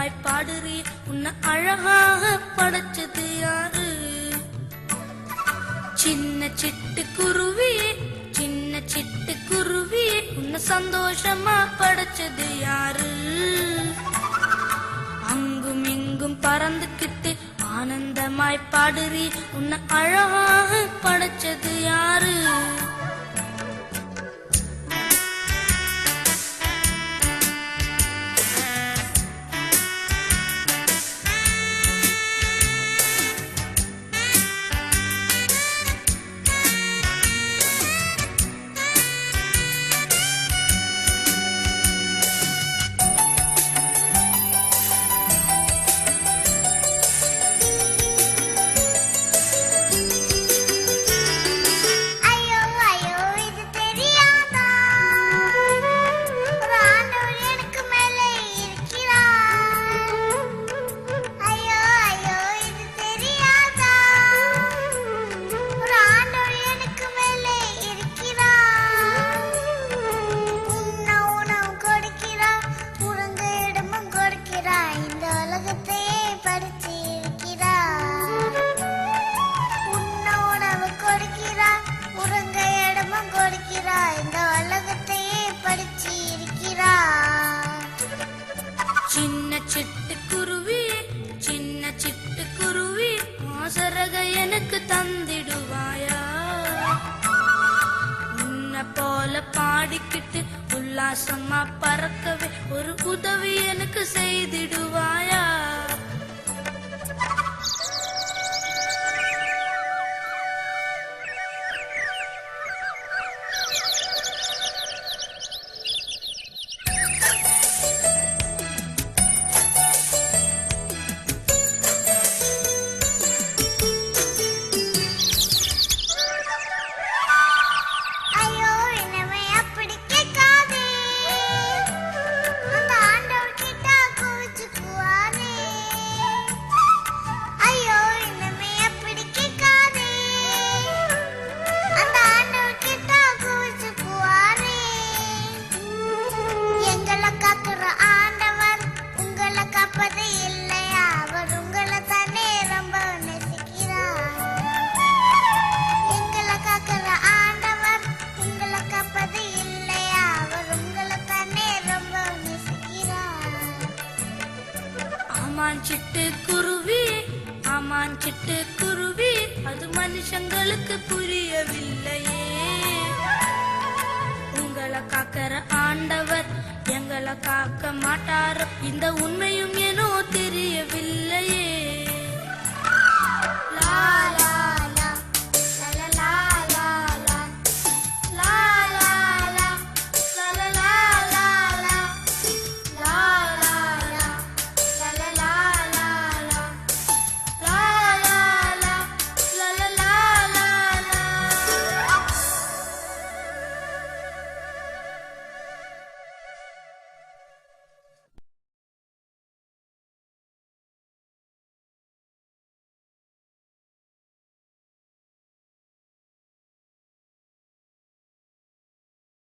ஆனந்தமாய் பாடுறி உன்னை அழகாக படைச்சது யாரு? சின்ன சிட்டுக்குருவியே சின்ன சிட்டுக்குருவியே உன்னை சந்தோஷமா படைச்சது யாரு? அங்கும் இங்கும் பறந்துக்கிட்டு ஆனந்தமாய் பாடுறி உன்னை அழகாக படைச்சது யாரு? சின்ன சிட்டுக்குருவி சின்ன சிட்டுக்குருவி மோசரக எனக்கு தந்திடுவாயா? உன்னை போல பாடிக்கிட்டு உல்லாசமா பறக்கவே ஒரு உதவி எனக்கு செய்திடுவாயா? ஆமான் சிட்டுக்குருவி ஆமான் சிட்டுக்குருவி அது மனுஷங்களுக்கு புரியவில்லையே. உங்களை காக்கிற ஆண்டவர் எங்களை காக்க மாட்டார், இந்த உண்மையும் ஏனோ தெரியவில்லையே. லா லா